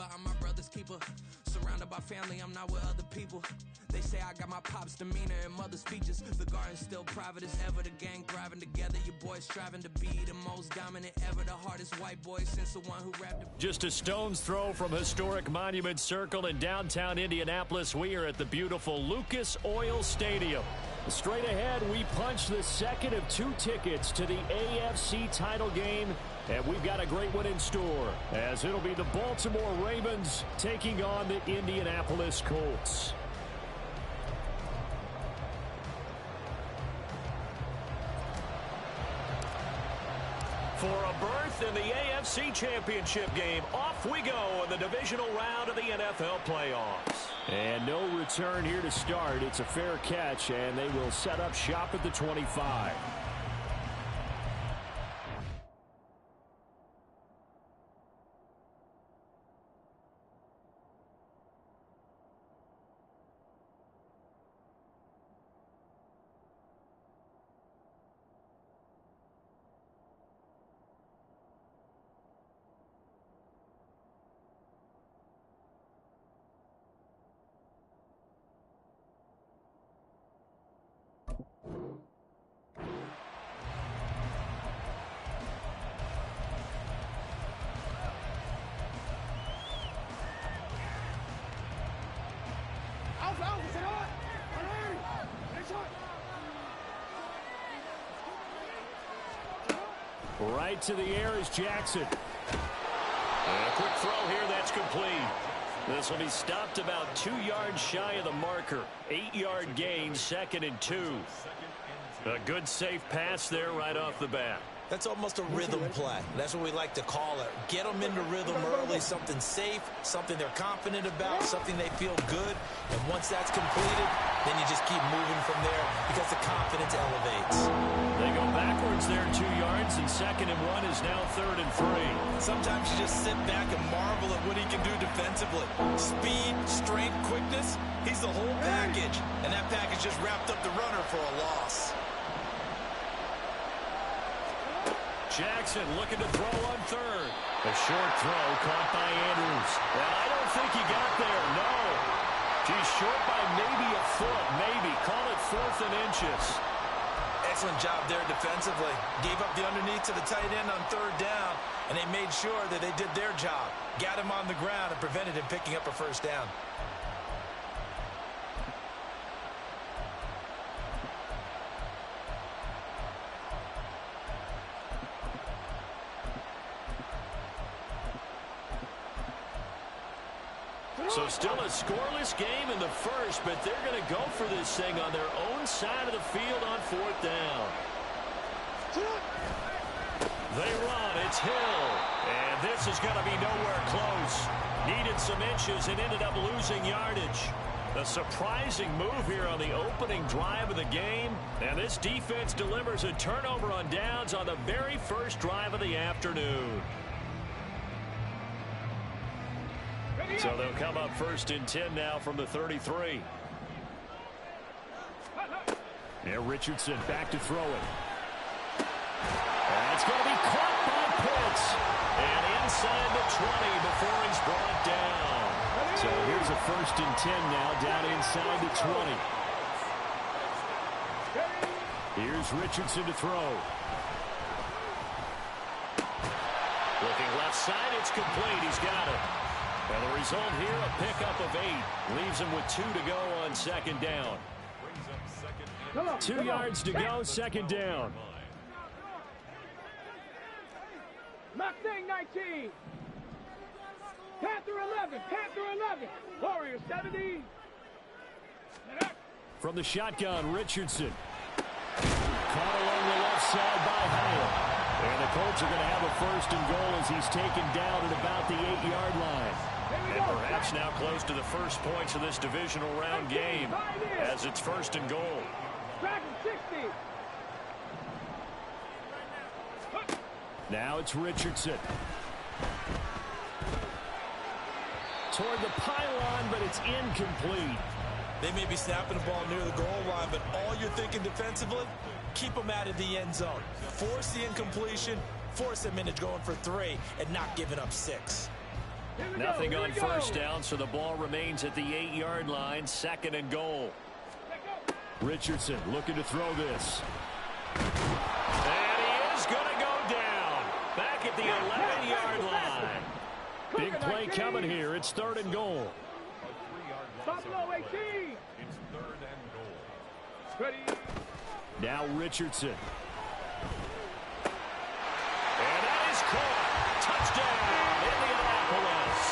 but I'm my brother's keeper. Surrounded by family, I'm not with other people. They say I got my pop's demeanor and mother's features. The garden's still private as ever. The gang thriving together. Your boys striving to be the most dominant ever. The hardest white boy since the one who rapped it. Just a stone's throw from historic Monument Circle in downtown Indianapolis. We are at the beautiful Lucas Oil Stadium. Straight ahead, we punch the second of 2 tickets to the AFC title game. And we've got a great one in store, as it'll be the Baltimore Ravens taking on the Indianapolis Colts. For a berth in the AFC Championship game, off we go in the divisional round of the NFL playoffs. And no return here to start. It's a fair catch, and they will set up shop at the 25. Right to the air is Jackson. And a quick throw here, that's complete. This will be stopped about 2 yards shy of the marker. 8-yard gain, 2nd and 2. A good safe pass there right off the bat. That's almost a rhythm play. That's what we like to call it. Get them into rhythm early, something safe, something they're confident about, something they feel good. And once that's completed, then you just keep moving from there because the confidence elevates. They go backwards there 2 yards, and 2nd and 1 is now 3rd and 3. Sometimes you just sit back and marvel at what he can do defensively. Speed, strength, quickness, he's the whole package. And that package just wrapped up the runner for a loss. Jackson looking to throw on 3rd. A short throw caught by Andrews. And I don't think he got there, no. He's short by maybe a foot, maybe. Call it 4th and inches. Excellent job there defensively. Gave up the underneath to the tight end on 3rd down, and they made sure that they did their job. Got him on the ground and prevented him picking up a 1st down. So still a scoreless game in the first, but they're going to go for this thing on their own side of the field on 4th down. They run. It's Hill. And this is going to be nowhere close. Needed some inches and ended up losing yardage. A surprising move here on the opening drive of the game. And this defense delivers a turnover on downs on the very first drive of the afternoon. So they'll come up 1st and 10 now from the 33. And Richardson back to throw it. And it's going to be caught by Pitts. And inside the 20 before he's brought down. So here's a 1st and 10 now down inside the 20. Here's Richardson to throw. Looking left side, it's complete. He's got it. And the result here, a pickup of 8. Leaves him with 2 to go on 2nd down. 2 yards to go, 2nd down. Mustang 19. Panther 11. Panther 11. Warrior 70. From the shotgun, Richardson. Caught along the left side by Howell. And the Colts are going to have a 1st and goal as he's taken down at about the 8-yard line. And perhaps now close to the first points of this divisional round game as it's 1st and goal. Now it's Richardson. Toward the pylon, but it's incomplete. They may be snapping the ball near the goal line, but all you're thinking defensively, keep them out of the end zone. Force the incompletion, force them into going for 3, and not giving up 6. Nothing on first down, so the ball remains at the 8-yard line. 2nd and goal. Richardson looking to throw this. And he is going to go down. Back at the 11-yard line. Big play coming here. It's 3rd and goal. Buffalo 18. It's 3rd and goal. Ready. Now Richardson. And that is caught. Touchdown, Indianapolis.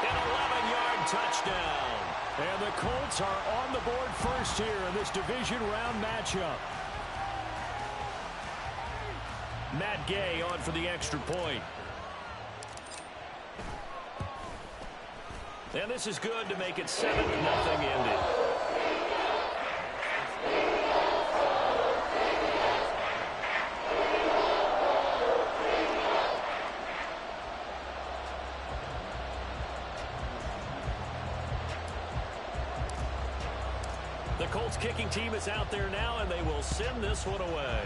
An 11-yard touchdown. And the Colts are on the board first here in this division round matchup. Matt Gay on for the extra point. And this is good to make it 7-0 Indy. The Colts kicking team is out there now, and they will send this one away.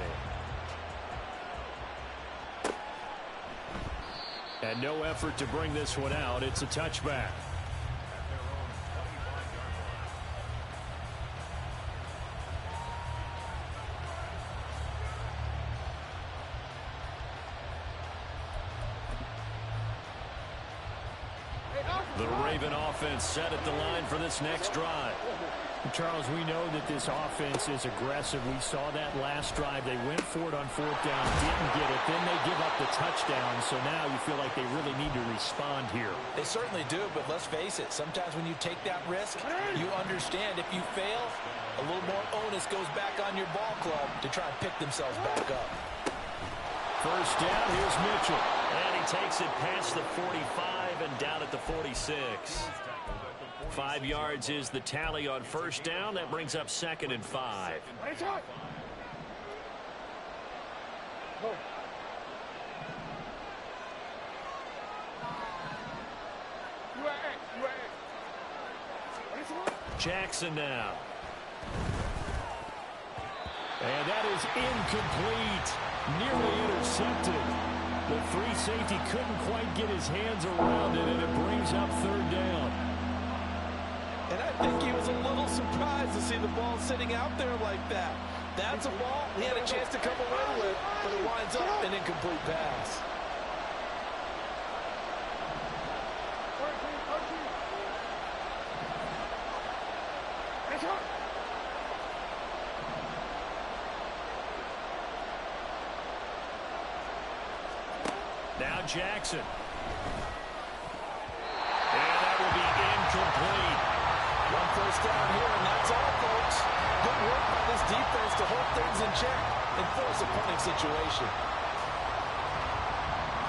And no effort to bring this one out. It's a touchback. The Raven offense set at the line for this next drive. Charles, we know that this offense is aggressive. We saw that last drive. They went for it on 4th down, didn't get it. Then they give up the touchdown. So now you feel like they really need to respond here. They certainly do, but let's face it. Sometimes when you take that risk, you understand if you fail, a little more onus goes back on your ball club to try and pick themselves back up. First down, here's Mitchell. And he takes it past the 45 and down at the 46. 5 yards is the tally on first down. That brings up 2nd and 5. Jackson now. And that is incomplete. Nearly intercepted. The free safety couldn't quite get his hands around it, and it brings up 3rd down. And I think he was a little surprised to see the ball sitting out there like that. That's a ball he had a chance to come away with, but it winds up an incomplete pass. Now Jackson. And that will be incomplete. 1 first down here, and that's all, folks. Good work by this defense to hold things in check and force a punting situation.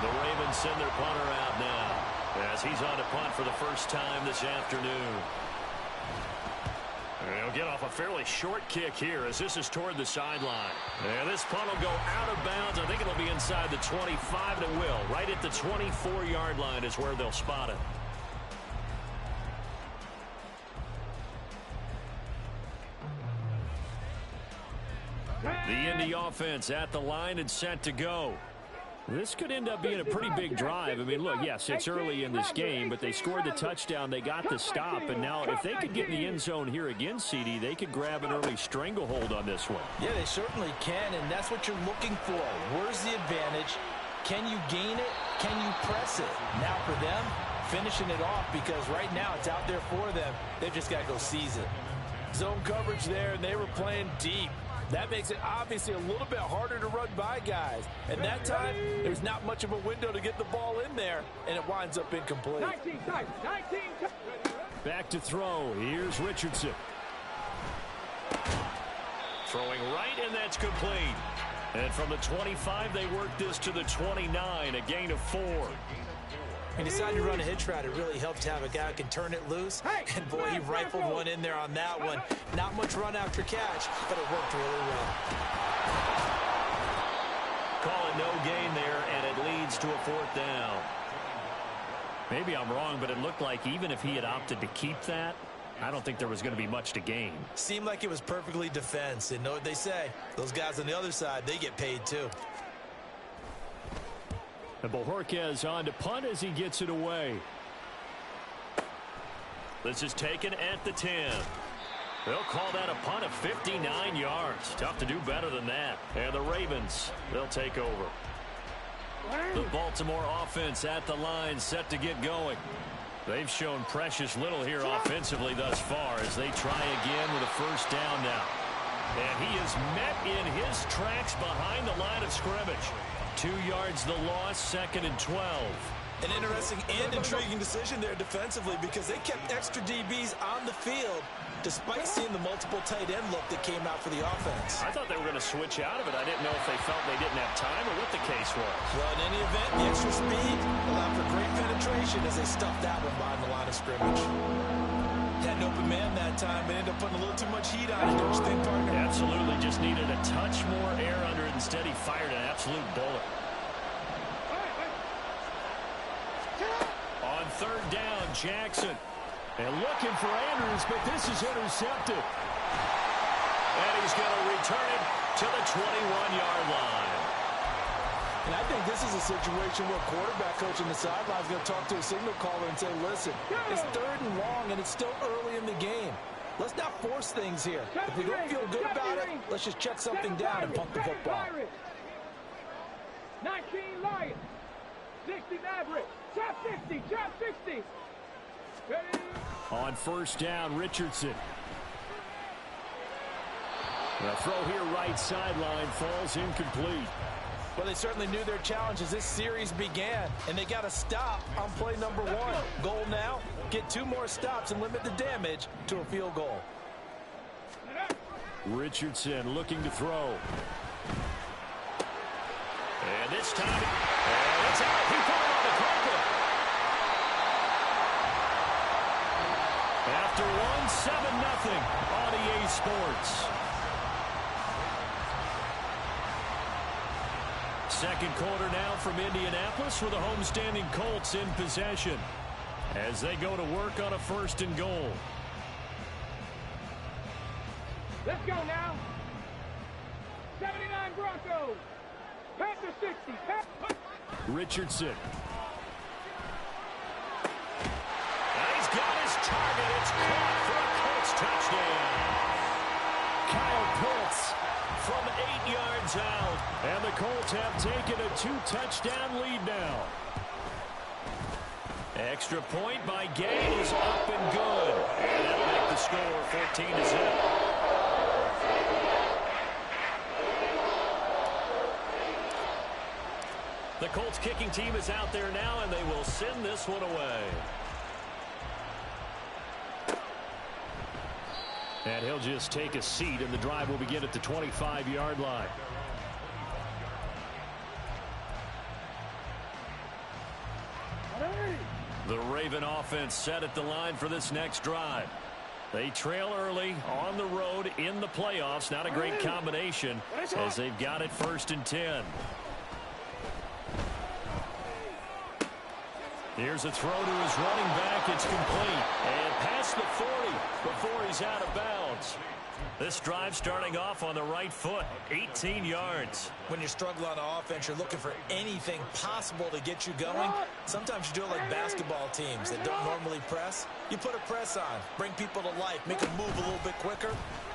The Ravens send their punter out now as he's on to punt for the first time this afternoon. And he'll get off a fairly short kick here as this is toward the sideline. And this punt will go out of bounds. I think it'll be inside the 25, and it will. Right at the 24-yard line is where they'll spot it. The Indy offense at the line and set to go. This could end up being a pretty big drive. I mean, look, yes, it's early in this game, but they scored the touchdown. They got the stop, and now if they could get in the end zone here again, CD, they could grab an early stranglehold on this one. Yeah, they certainly can, and that's what you're looking for. Where's the advantage? Can you gain it? Can you press it? Now for them, finishing it off, because right now it's out there for them. They've just got to go seize it. Zone coverage there, and they were playing deep. That makes it obviously a little bit harder to run by guys. And that time, there's not much of a window to get the ball in there, and it winds up incomplete. 19 tight, 19 tight. Back to throw. Here's Richardson. Throwing right, and that's complete. And from the 25, they work this to the 29, a gain of 4. He decided to run a hitch route. It really helped to have a guy who can turn it loose. And, boy, he rifled one in there on that one. Not much run after catch, but it worked really well. Call it no gain there, and it leads to a 4th down. Maybe I'm wrong, but it looked like even if he had opted to keep that, I don't think there was going to be much to gain. Seemed like it was perfectly defense. And know what they say? Those guys on the other side, they get paid too. And Bojorquez on to punt as he gets it away. This is taken at the 10. They'll call that a punt of 59 yards. Tough to do better than that. And the Ravens, they'll take over. The Baltimore offense at the line, set to get going. They've shown precious little here offensively thus far as they try again with a first down now. And he is met in his tracks behind the line of scrimmage. 2 yards the loss, 2nd and 12. An interesting and intriguing decision there defensively because they kept extra DBs on the field despite seeing the multiple tight end look that came out for the offense. I thought they were going to switch out of it. I didn't know if they felt they didn't have time or what the case was. Well, in any event, the extra speed allowed for great penetration as they stuffed that one behind the line of scrimmage. Had an open man that time, but ended up putting a little too much heat on it, don't you think, partner? Absolutely. Just needed a touch more air under it. Instead, he fired an absolute bullet. On 3rd down, Jackson. And looking for Andrews, but this is intercepted. And he's going to return it to the 21-yard line. And I think this is a situation where quarterback coach on the sideline is going to talk to a signal caller and say, listen, it's 3rd and long, and it's still early in the game. Let's not force things here. If we don't feel good about it, let's just check something down and punt the football. 19 Lions, 60 Maverick, trap 60, trap 60. Ready? On 1st down, Richardson. The throw here right sideline falls incomplete. Well, they certainly knew their challenge as this series began, and they got a stop on play number 1. Goal now, get 2 more stops and limit the damage to a field goal. Richardson looking to throw. And this time, it's out. He put it on the carpet. After one, 7-0 on EA Sports. Second quarter now from Indianapolis with the homestanding Colts in possession as they go to work on a 1st and goal. Let's go now. 79 Broncos. Panther 60. Richardson. He's got his target. It's caught for a Colts touchdown. Kyle Pitts from 8 yards out. And the Colts have taken a 2-touchdown lead now. Extra point by Gay is up and good. And that'll make the score 14-0. The Colts kicking team is out there now, and they will send this one away. And he'll just take a seat, and the drive will begin at the 25-yard line. The Raven offense set at the line for this next drive. They trail early on the road in the playoffs. Not a great combination as they've got it 1st and 10. Here's a throw to his running back. It's complete. And past the 40 before he's out of bounds. This drive starting off on the right foot. 18 yards. When you struggle on offense, you're looking for anything possible to get you going. Sometimes you do it like basketball teams that don't normally press. You put a press on, bring people to life, make them move a little bit quicker.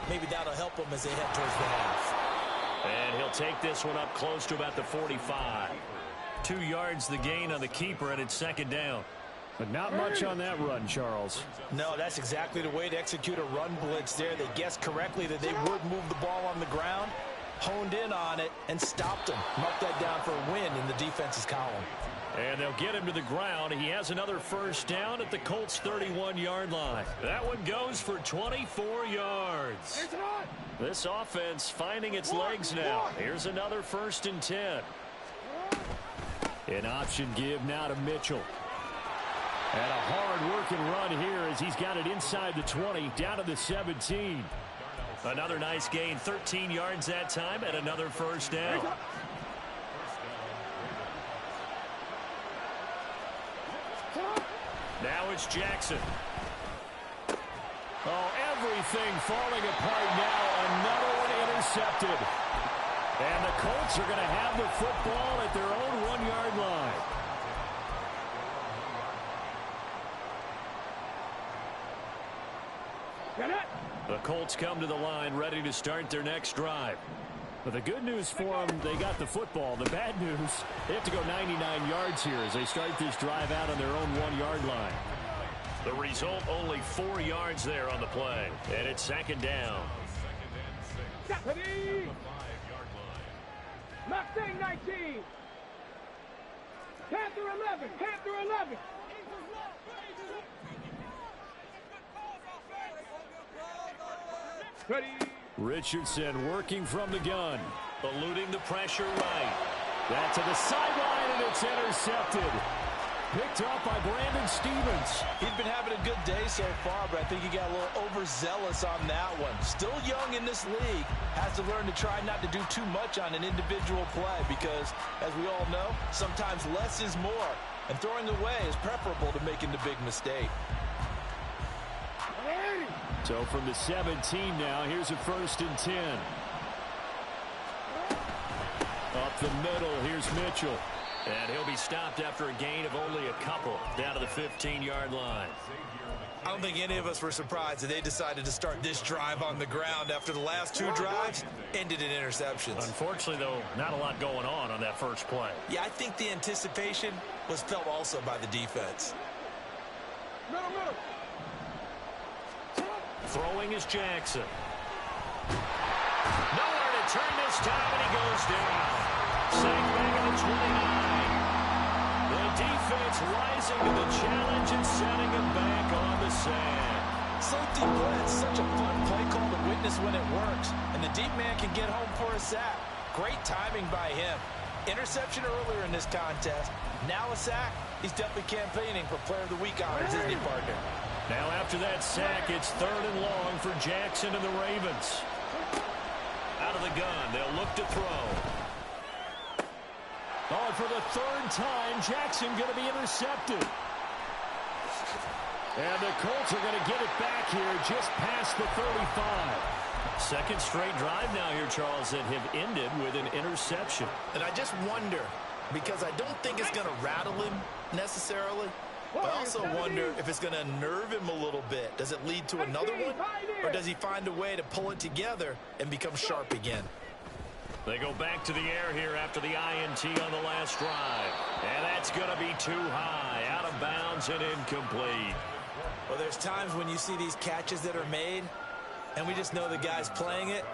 Maybe that'll help them as they head towards the half. And he'll take this one up close to about the 45. 2 yards the gain on the keeper, and it's 2nd down. But not much on that run, Charles. No, that's exactly the way to execute a run blitz there. They guessed correctly that they would move the ball on the ground, honed in on it, and stopped him. Marked that down for a win in the defense's column. And they'll get him to the ground. He has another 1st down at the Colts' 31-yard line. That one goes for 24 yards. This offense finding its legs now. Here's another 1st and 10. An option give now to Mitchell. And a hard-working run here as he's got it inside the 20, down to the 17. Another nice gain, 13 yards that time, and another 1st down. Now it's Jackson. Oh, everything falling apart now. Another one intercepted. And the Colts are going to have the football at their own 1-yard line. The Colts come to the line ready to start their next drive. But the good news for them, they got the football. The bad news, they have to go 99 yards here as they start this drive out on their own 1-yard line. The result, only 4 yards there on the play. And it's second down. Mustang 19. Panther 11. Panther 11. Richardson working from the gun. Eluding the pressure right. That to the sideline, and it's intercepted. Picked up by Brandon Stevens. He's been having a good day so far, but I think he got a little overzealous on that one. Still young in this league. Has to learn to try not to do too much on an individual play because, as we all know, sometimes less is more. And throwing away is preferable to making the big mistake. So from the 17 now, here's a 1st and 10. Up the middle, here's Mitchell. And he'll be stopped after a gain of only a couple down to the 15-yard line. I don't think any of us were surprised that they decided to start this drive on the ground after the last 2 drives ended in interceptions. Unfortunately, though, not a lot going on that first play. Yeah, I think the anticipation was felt also by the defense. Throwing is Jackson. Nowhere to turn this time, and he goes down. Sacked back at the 29. The defense rising to the challenge and setting him back on the sand. Safety blitz, such a fun play call to witness when it works. And the deep man can get home for a sack. Great timing by him. Interception earlier in this contest. Now a sack. He's definitely campaigning for Player of the Week honors, isn't he, partner? Now after that sack, it's 3rd and long for Jackson and the Ravens. Out of the gun, they'll look to throw. Oh, for the 3rd time, Jackson going to be intercepted. And the Colts are going to get it back here just past the 35. Second straight drive now here, Charles, that have ended with an interception. And I just wonder, because I don't think it's going to rattle him necessarily, but I also wonder if it's going to unnerve him a little bit. Does it lead to another one? Or does he find a way to pull it together and become sharp again? They go back to the air here after the INT on the last drive. And that's going to be too high, out of bounds and incomplete. Well, there's times when you see these catches that are made, and we just know the guys playing it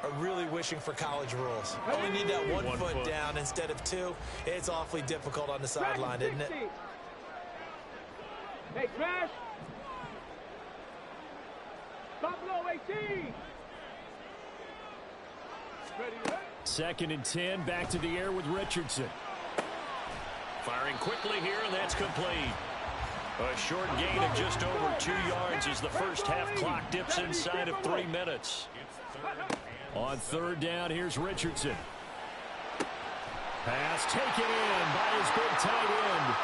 are really wishing for college rules. Only need that one foot down instead of 2. It's awfully difficult on the sideline, isn't it? Hey, Crash! Buffalo 18! Ready? 2nd and 10, back to the air with Richardson. Firing quickly here, and that's complete. A short gain of just over 2 yards as the first half clock dips inside of 3 minutes. On 3rd down, here's Richardson. Pass taken in by his big tight end.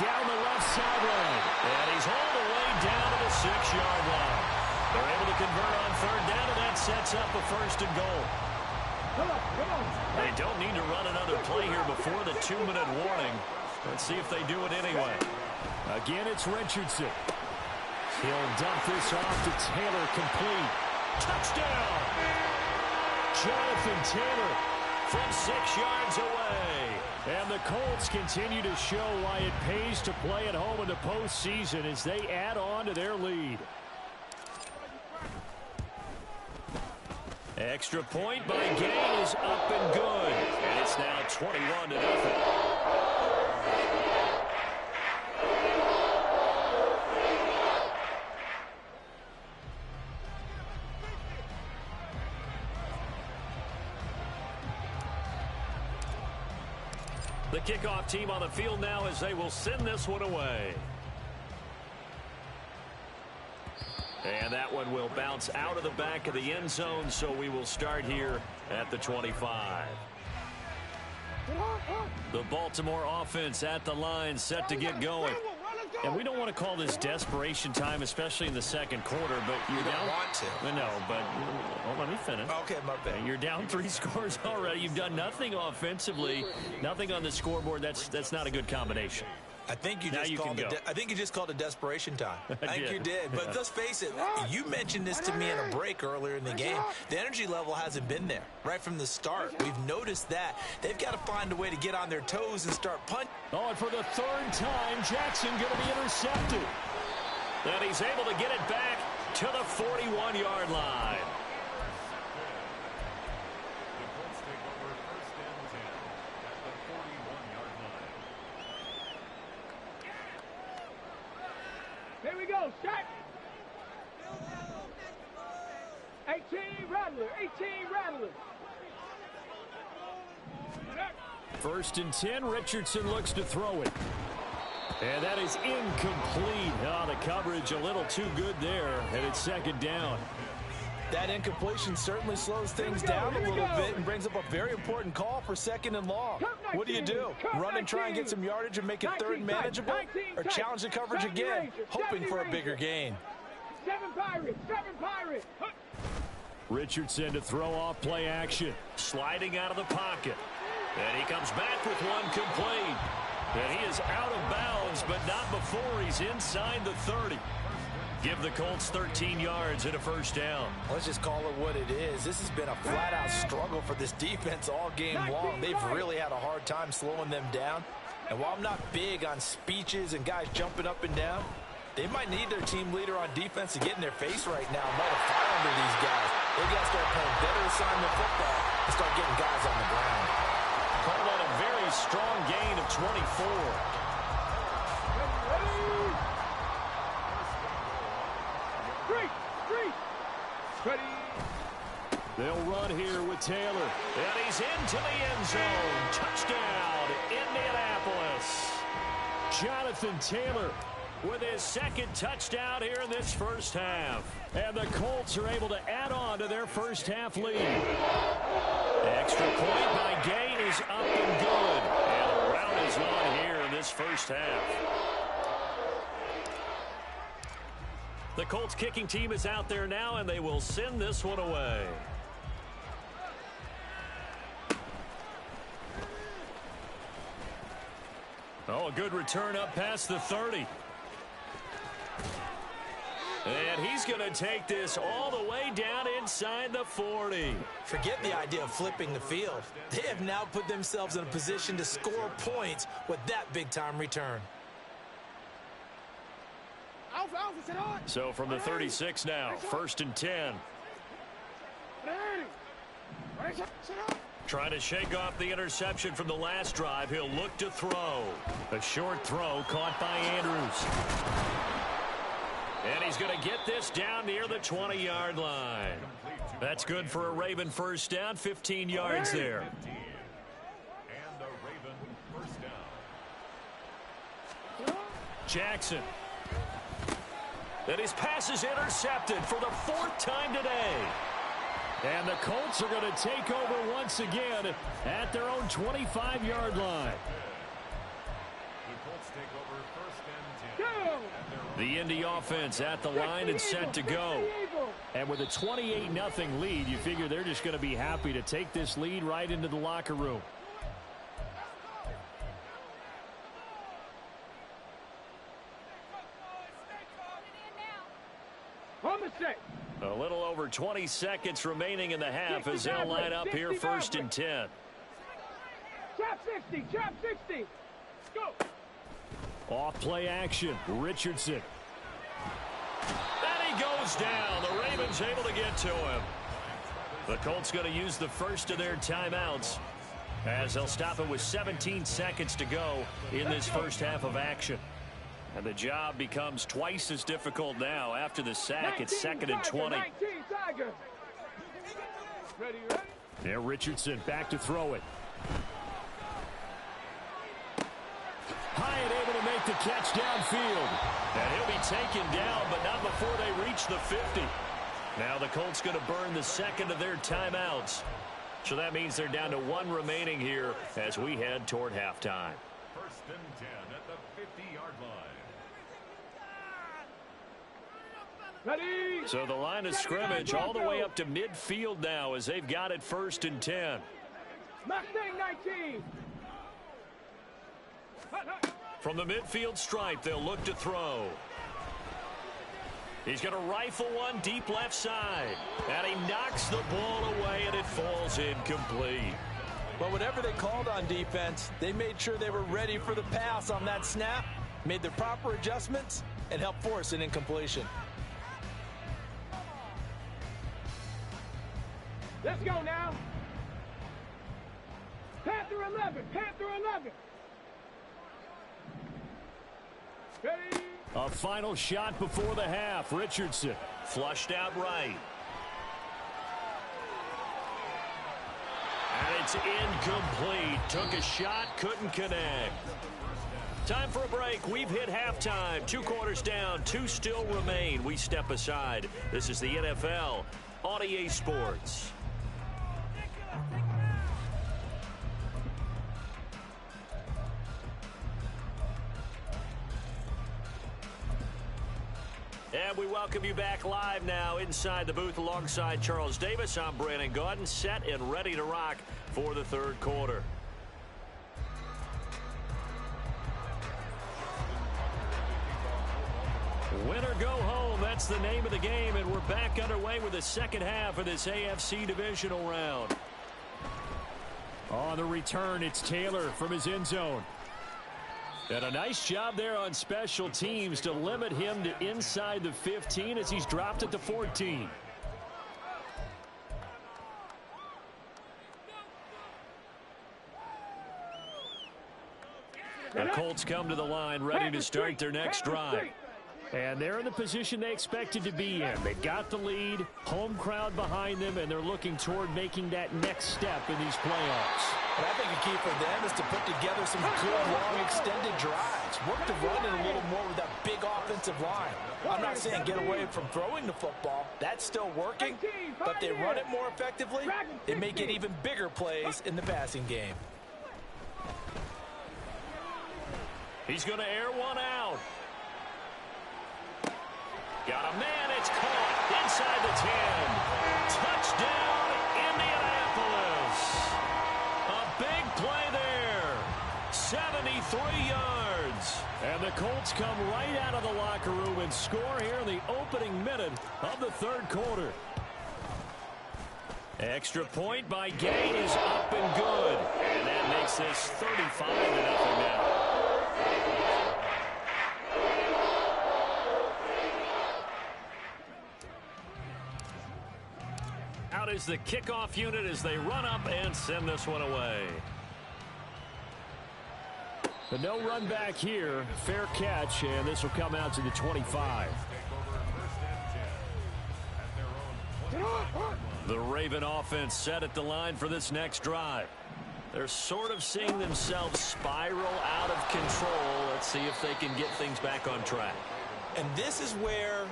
Down the left sideline. And he's hauled away down to the 6-yard line. They're able to convert on 3rd down, and that sets up a 1st and goal. They don't need to run another play here before the 2-minute warning. Let's see if they do it anyway. Again, it's Richardson. He'll dump this off to Taylor, complete. Touchdown! Jonathan Taylor from 6 yards away. And the Colts continue to show why it pays to play at home in the postseason as they add on to their lead. Extra point by Gay is up and good. And it's now 21-0. The kickoff team on the field now as they will send this one away. And that one will bounce out of the back of the end zone, so we will start here at the 25. The Baltimore offense at the line, set to get going. And we don't want to call this desperation time, especially in the second quarter, but you're down. You don't want to. No, but well, let me finish. Okay, my bad. You're down 3 scores already. You've done nothing offensively, nothing on the scoreboard. That's not a good combination. I think you just called it desperation time. I think you did. But let's face it, you mentioned this to me in a break earlier in the game. The energy level hasn't been there right from the start. We've noticed that. They've got to find a way to get on their toes and start punching. Oh, and for the 3rd time, Jackson going to be intercepted. And he's able to get it back to the 41-yard line. Here we go, shot. 18 Rattler, 18 Rattler. 1st and 10, Richardson looks to throw it. And that is incomplete. Oh, the coverage a little too good there, and it's 2nd down. That incompletion certainly slows things down a little bit and brings up a very important call for 2nd and long. What do you do? Run and try and get some yardage and make it 3rd manageable? Or challenge the coverage again, hoping for a bigger gain? 7 Pirates, 7 Pirates. Richardson to throw off play action. Sliding out of the pocket. And he comes back with one complete. And he is out of bounds, but not before he's inside the 30. Give the Colts 13 yards and a 1st down. Let's just call it what it is. This has been a flat-out struggle for this defense all game long. They've really had a hard time slowing them down. And while I'm not big on speeches and guys jumping up and down, they might need their team leader on defense to get in their face right now and light a fire under these guys. They got to start playing better assignment football and start getting guys on the ground. Call that a very strong gain of 24. Ready. They'll run here with Taylor. And he's into the end zone. Touchdown, Indianapolis. Jonathan Taylor with his 2nd touchdown here in this 1st half. And the Colts are able to add on to their 1st half lead. Extra point by Gain is up and good. And the round is on here in this 1st half. The Colts kicking team is out there now, and they will send this one away. Oh, a good return up past the 30. And he's going to take this all the way down inside the 40. Forget the idea of flipping the field. They have now put themselves in a position to score points with that big-time return. So from the 36 now, 1st and 10. Trying to shake off the interception from the last drive. He'll look to throw. A short throw caught by Andrews. And he's going to get this down near the 20-yard line. That's good for a Raven 1st down, 15 yards there. And a Raven 1st down. Jackson. And his pass is intercepted for the 4th time today. And the Colts are going to take over once again at their own 25-yard line. The Colts take over 1st and 10. The Indy offense at the line and set to go. And with a 28-0 lead, you figure they're just going to be happy to take this lead right into the locker room. A little over 20 seconds remaining in the half as they'll line up here 1st and 10. Trap 60, trap 60. Go. Off play action, Richardson. And he goes down. The Ravens able to get to him. The Colts going to use the first of their timeouts as they'll stop it with 17 seconds to go in this 1st half of action. And the job becomes twice as difficult now after the sack. It's 2nd and 20. There, Richardson back to throw it. Hyatt able to make the catch downfield. And he'll be taken down, but not before they reach the 50. Now the Colts going to burn the 2nd of their timeouts. So that means they're down to 1 remaining here as we head toward halftime. 1st and 10 at the 50-yard line. Ready. So the line of scrimmage all the way up to midfield now as they've got it 1st and 10. Mustang 19. From the midfield stripe, they'll look to throw. He's going to rifle one deep left side. And he knocks the ball away, and it falls incomplete. Well, whatever they called on defense, they made sure they were ready for the pass on that snap, made the proper adjustments, and helped force an incompletion. Let's go now. Panther 11. Panther 11. Ready. A final shot before the half. Richardson flushed out right. And it's incomplete. Took a shot, couldn't connect. Time for a break. We've hit halftime. 2 quarters down, 2 still remain. We step aside. This is the NFL on EA Sports. And we welcome you back live now inside the booth alongside Charles Davis. I'm Brandon Gaudin, set and ready to rock for the 3rd quarter. Win or go home, that's the name of the game, and we're back underway with the 2nd half of this AFC divisional round. On the return, it's Taylor from his end zone. And a nice job there on special teams to limit him to inside the 15 as he's dropped at the 14. The Colts come to the line ready to start their next drive. And they're in the position they expected to be in. They've got the lead, home crowd behind them, and they're looking toward making that next step in these playoffs. And I think the key for them is to put together some good, long, extended drives. Work the run in a little more with that big offensive line. I'm not saying get away from throwing the football. That's still working. But they run it more effectively, they may get even bigger plays in the passing game. He's going to air one out. Got a man, it's caught inside the 10. Touchdown, Indianapolis. A big play there. 73 yards. And the Colts come right out of the locker room and score here in the opening minute of the 3rd quarter. Extra point by Gay is up and good. And that makes this 35-0 now. Out is the kickoff unit as they run up and send this one away. But no run back here. Fair catch, and this will come out to the 25. The Raven offense set at the line for this next drive. They're sort of seeing themselves spiral out of control. Let's see if they can get things back on track. And this is where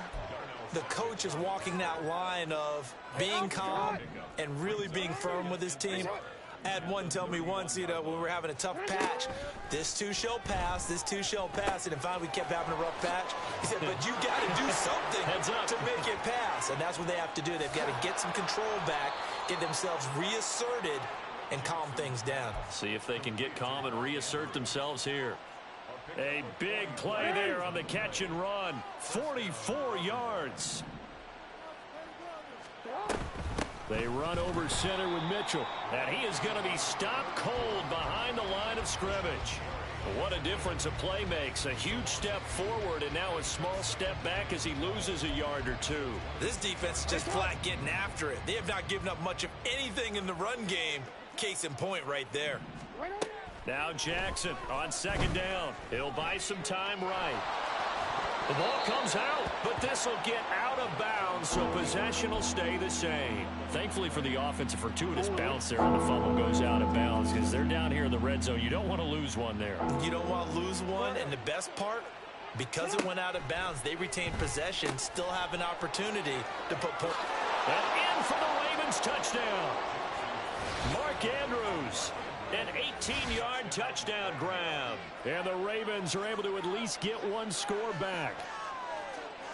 the coach is walking that line of being calm and really being firm with his team. I had one tell me once, when we were having a tough patch, this too shall pass, this too shall pass, and finally we kept having a rough patch. He said, but you got to do something to make it pass, and that's what they have to do. They've got to get some control back, get themselves reasserted, and calm things down. See if they can get calm and reassert themselves here. A big play there on the catch and run. 44 yards. They run over center with Mitchell. And he is going to be stopped cold behind the line of scrimmage. What a difference a play makes. A huge step forward and now a small step back as he loses a yard or two. This defense is just flat getting after it. They have not given up much of anything in the run game. Case in point right there. Now Jackson on 2nd down. He'll buy some time right. The ball comes out, but this will get out of bounds, so possession will stay the same. Thankfully for the offense, a fortuitous bounce there, and the fumble goes out of bounds because they're down here in the red zone. You don't want to lose one there. You don't want to lose one, and the best part, because it went out of bounds, they retained possession, still have an opportunity to put points. And in for the Ravens touchdown. Mark Andrews. An 18-yard touchdown grab. And the Ravens are able to at least get one score back.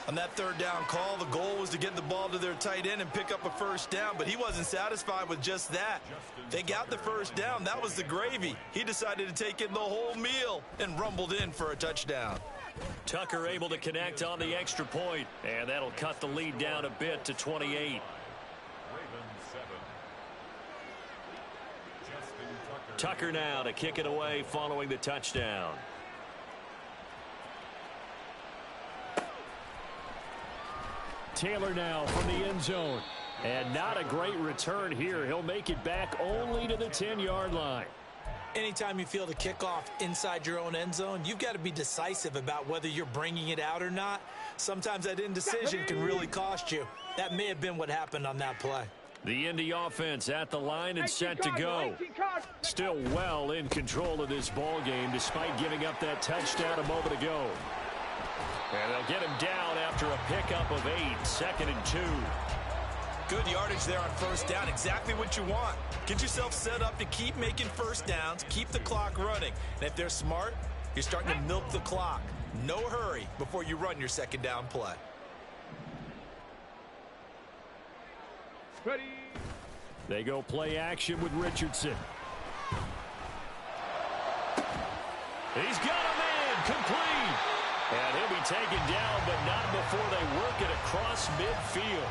On that third down call, the goal was to get the ball to their tight end and pick up a first down, but he wasn't satisfied with just that. They got the first down. That was the gravy. He decided to take in the whole meal and rumbled in for a touchdown. Tucker able to connect on the extra point, and that'll cut the lead down a bit to 28. Tucker now to kick it away following the touchdown. Taylor now from the end zone. And not a great return here. He'll make it back only to the 10-yard line. Anytime you feel the kickoff inside your own end zone, you've got to be decisive about whether you're bringing it out or not. Sometimes that indecision can really cost you. That may have been what happened on that play. The Indy offense at the line and set to go. Still well in control of this ball game despite giving up that touchdown a moment ago. And they'll get him down after a pickup of 8, 2nd and 2. Good yardage there on first down. Exactly what you want. Get yourself set up to keep making first downs, keep the clock running. And if they're smart, you're starting to milk the clock. No hurry before you run your second down play. Ready. They go play action with Richardson. He's got a man complete. And he'll be taken down, but not before they work it across midfield.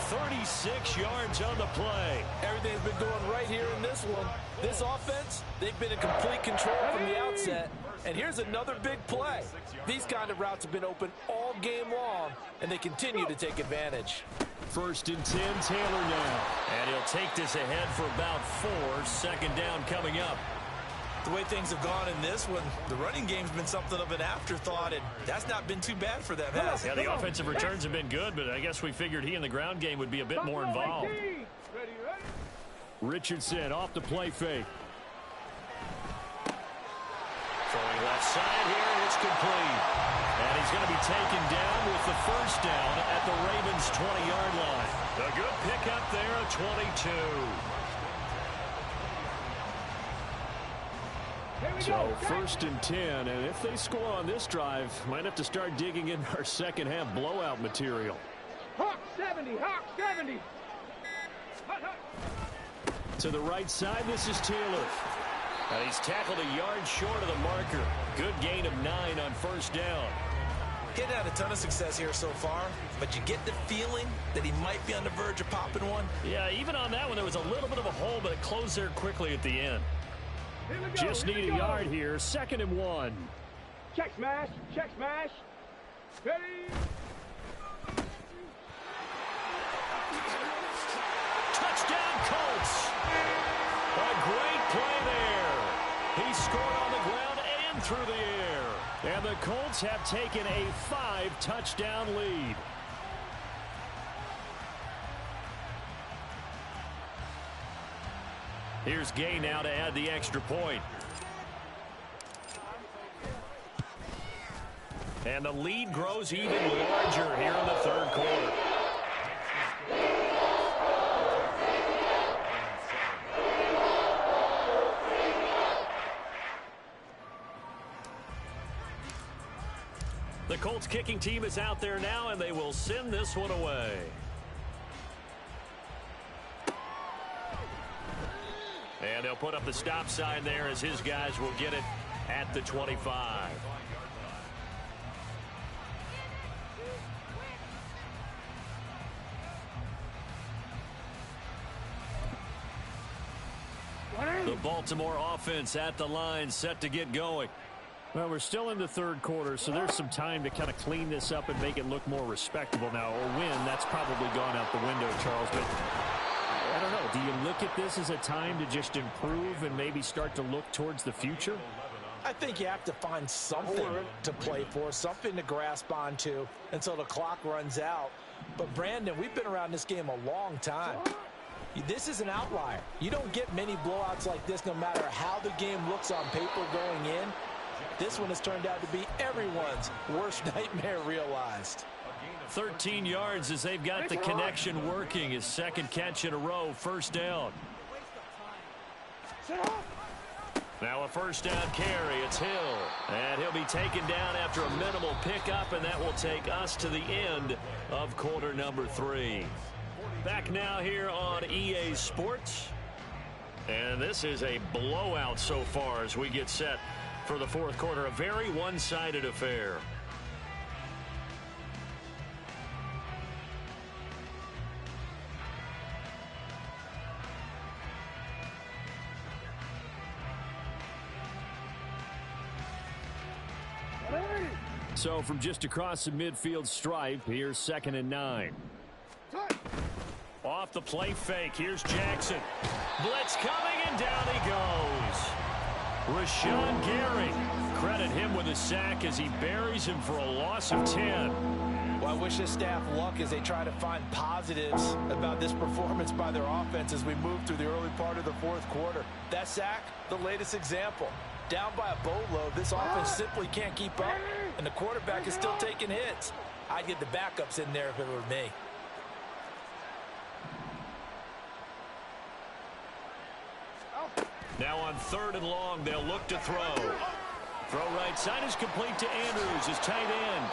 36 yards on the play. Everything's been going right here in this one. This offense, they've been in complete control from the outset. And here's another big play. These kind of routes have been open all game long, and they continue to take advantage. 1st and 10, Taylor now. And he'll take this ahead for about 4. 2nd down coming up. The way things have gone in this one, the running game's been something of an afterthought, and that's not been too bad for them, has it? Yeah, the offensive returns have been good, but I guess we figured he in the ground game would be a bit more involved. Richardson off the play fake. Throwing left side here, it's complete. And he's going to be taken down with the first down at the Ravens' 20-yard line. A good pickup there at 22. So 1st and 10, and if they score on this drive, might have to start digging in our second half blowout material. Hawk 70, Hawk 70. To the right side, this is Taylor. And he's tackled a yard short of the marker. Good gain of 9 on first down. He's had a ton of success here so far, but you get the feeling that he might be on the verge of popping one. Yeah, even on that one, there was a little bit of a hole, but it closed there quickly at the end. Just need a yard here. 2nd and 1. Check smash. Check smash. Ready. Touchdown, Colts. A great play there. He scored on the ground and through the air. And the Colts have taken a 5-touchdown lead. Here's Gay now to add the extra point. And the lead grows even larger here in the 3rd quarter. The Colts kicking team is out there now, and they will send this one away. And they'll put up the stop sign there as his guys will get it at the 25. The Baltimore offense at the line, set to get going. Well, we're still in the 3rd quarter, so there's some time to kind of clean this up and make it look more respectable now. Or win, that's probably gone out the window, Charles. But I don't know. Do you look at this as a time to just improve and maybe start to look towards the future? I think you have to find something to play for, something to grasp onto until the clock runs out. But, Brandon, we've been around this game a long time. This is an outlier. You don't get many blowouts like this no matter how the game looks on paper going in. This one has turned out to be everyone's worst nightmare realized. 13 yards as they've got the connection working. His 2nd catch in a row, first down. Now a first down carry. It's Hill. And he'll be taken down after a minimal pickup, and that will take us to the end of quarter number 3. Back now here on EA Sports. And this is a blowout so far as we get set for the fourth quarter. A very one-sided affair. So from just across the midfield stripe, here's 2nd and 9. Off the play fake, here's Jackson. Blitz coming, and down he goes. Rashawn Gary. Credit him with a sack as he buries him for a loss of 10. Well, I wish this staff luck as they try to find positives about this performance by their offense as we move through the early part of the fourth quarter. That sack, the latest example. Down by a boatload, this offense simply can't keep up, and the quarterback is still taking hits. I'd get the backups in there if it were me. Now on 3rd and long, they'll look to throw. Throw right side is complete to Andrews, his tight end.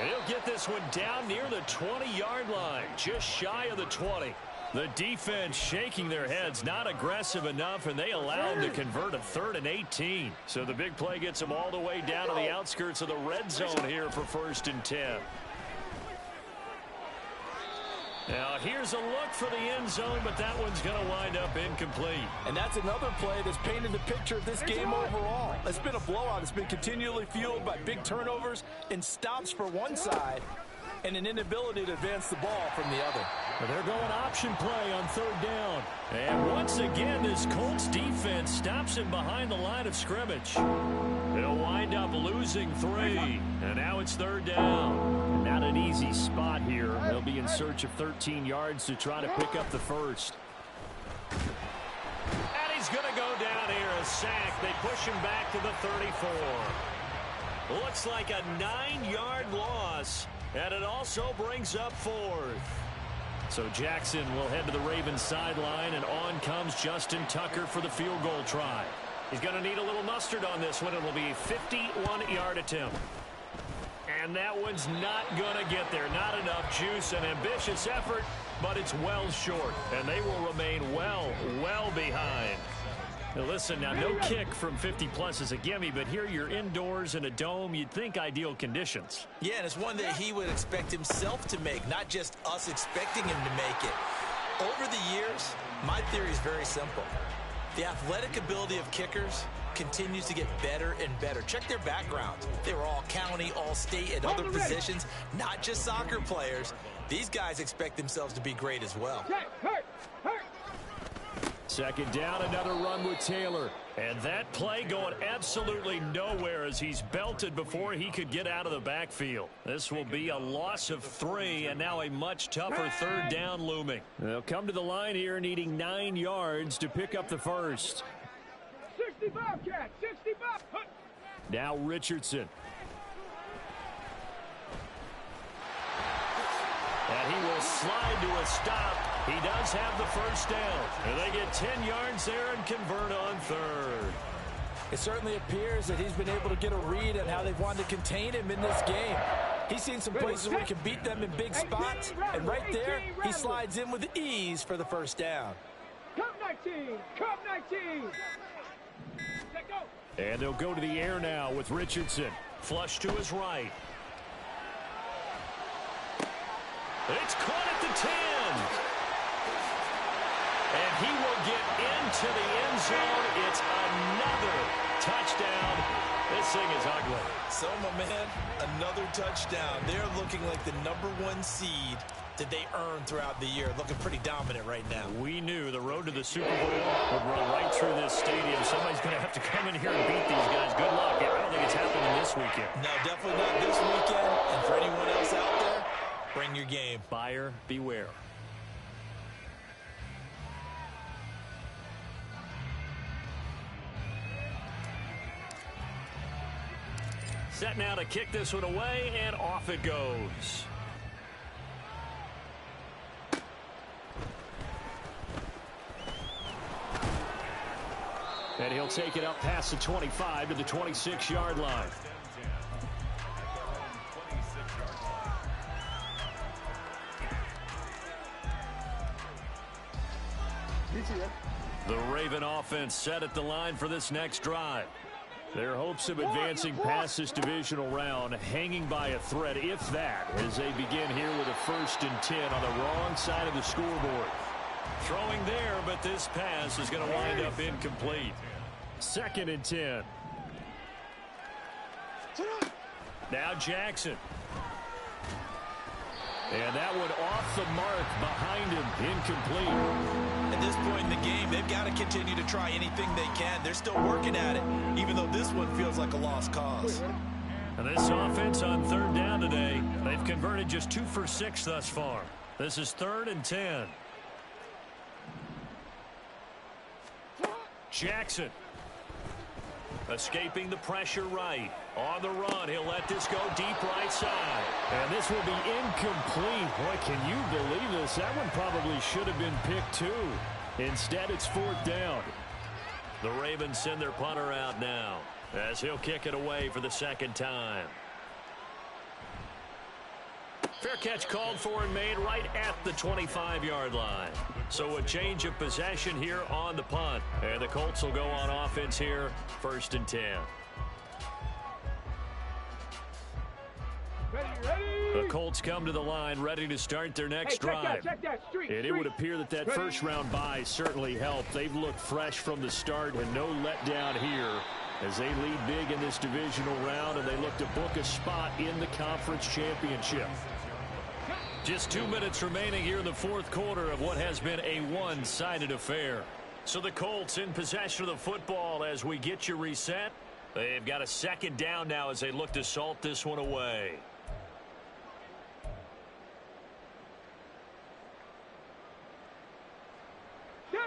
And he'll get this one down near the 20-yard line, just shy of the 20. The defense shaking their heads, not aggressive enough, and they allow them to convert a 3rd and 18. So the big play gets them all the way down to the outskirts of the red zone here for 1st and 10. Now here's a look for the end zone, but that one's going to wind up incomplete. And that's another play that's painted the picture of this game overall. It's been a blowout. It's been continually fueled by big turnovers and stops for one side and an inability to advance the ball from the other. Well, they're going option play on 3rd down. And once again, this Colts defense stops him behind the line of scrimmage. They'll wind up losing 3. And now it's 3rd down. Not an easy spot here. They'll be in search of 13 yards to try to pick up the first. And he's going to go down here, a sack. They push him back to the 34. Looks like a 9-yard loss. And it also brings up 4th. So Jackson will head to the Ravens sideline, and on comes Justin Tucker for the field goal try. He's going to need a little mustard on this one. It will be a 51-yard attempt. And that one's not going to get there. Not enough juice. An ambitious effort, but it's well short. And they will remain well behind. Now listen, now no kick from 50-plus is a gimme, but here you're indoors in a dome. You'd think ideal conditions. Yeah, and it's one that he would expect himself to make, not just us expecting him to make it. Over the years, my theory is very simple. The athletic ability of kickers continues to get better and better. Check their backgrounds. They were all county, all state, and other positions, not just soccer players. These guys expect themselves to be great as well. 2nd down, another run with Taylor. And that play going absolutely nowhere as he's belted before he could get out of the backfield. This will be a loss of 3, and now a much tougher 3rd down looming. They'll come to the line here needing 9 yards to pick up the first. 65, Cat, 65. Now Richardson. And he will slide to a stop. He does have the first down. And they get 10 yards there and convert on 3rd. It certainly appears that he's been able to get a read on how they've wanted to contain him in this game. He's seen some places where he can beat them in big spots. And right there, he slides in with ease for the first down. Come 19, come 19. Let go. And they'll go to the air now with Richardson. Flush to his right. It's caught at the 10. And he will get into the end zone. It's another touchdown. This thing is ugly. So, my man, another touchdown. They're looking like the #1 seed that they earned throughout the year. Looking pretty dominant right now. We knew the road to the Super Bowl would run right through this stadium. Somebody's going to have to come in here and beat these guys. Good luck. I don't think it's happening this weekend. No, definitely not this weekend. And for anyone else out there, bring your game. Buyer beware. Set now to kick this one away, and off it goes. And he'll take it up past the 25 to the 26-yard line. The Raven offense set at the line for this next drive. Their hopes of advancing past this divisional round hanging by a thread, if that, as they begin here with a 1st and 10 on the wrong side of the scoreboard. Throwing there, but this pass is going to wind up incomplete. 2nd and 10. Now Jackson. And that one off the mark behind him, incomplete. At this point in the game, they've got to continue to try anything they can. They're still working at it, even though this one feels like a lost cause. And this offense on 3rd down today, they've converted just 2 for 6 thus far. This is 3rd and 10. Jackson. Escaping the pressure right. On the run, he'll let this go deep right side. And this will be incomplete. Boy, can you believe this? That one probably should have been picked too. Instead, it's 4th down. The Ravens send their punter out now as he'll kick it away for the 2nd time. Fair catch called for and made right at the 25-yard line. So a change of possession here on the punt. And the Colts will go on offense here, 1st and 10. The Colts come to the line ready to start their next drive. And it would appear that that first-round bye certainly helped. They've looked fresh from the start and no letdown here as they lead big in this divisional round and they look to book a spot in the conference championship. Just 2 minutes remaining here in the 4th quarter of what has been a one-sided affair. So the Colts in possession of the football as we get you reset. They've got a 2nd down now as they look to salt this one away.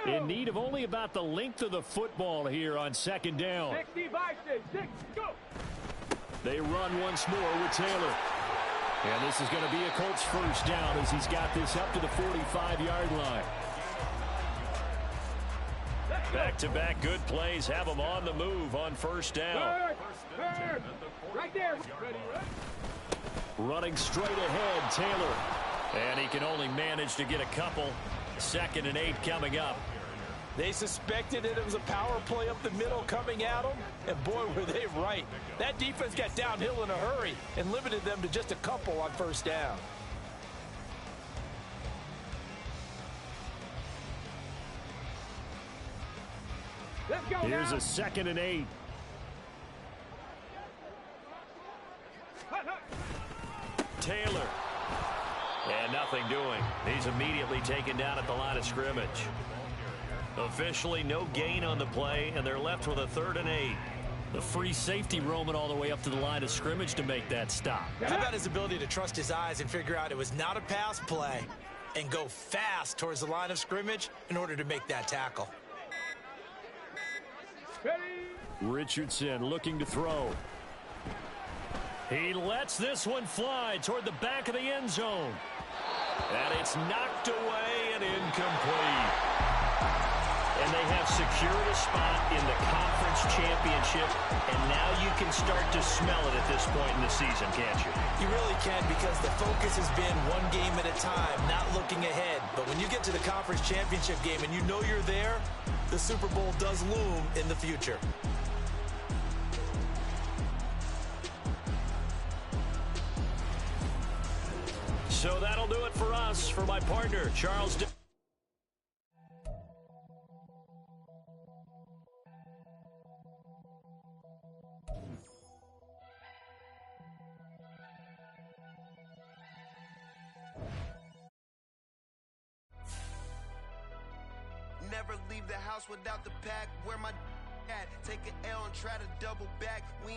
In need of only about the length of the football here on 2nd down. 60 by 6, go! They run once more with Taylor. And this is going to be a Colts 1st down as he's got this up to the 45-yard line. Back-to-back good plays have him on the move on 1st down. Right there. Running straight ahead, Taylor. And he can only manage to get a couple. 2nd and 8 coming up. They suspected it was a power play up the middle coming at them, and boy, were they right. That defense got downhill in a hurry and limited them to just a couple on 1st down. Let's go. Here's now. a 2nd and 8. Taylor. And nothing doing. He's immediately taken down at the line of scrimmage. Officially no gain on the play, and they're left with a 3rd and 8. The free safety roaming all the way up to the line of scrimmage to make that stop. How about his ability to trust his eyes and figure out it was not a pass play and go fast towards the line of scrimmage in order to make that tackle. Richardson looking to throw. He lets this one fly toward the back of the end zone. And it's knocked away and incomplete. And they have secured a spot in the conference championship, and now you can start to smell it at this point in the season, can't you? You really can, because the focus has been one game at a time, not looking ahead. But when you get to the conference championship game and you know you're there, the Super Bowl does loom in the future. So that'll do it for us. For my partner, Charles. Never leave the house without the pack. Where my at? Take an L and try to double back. We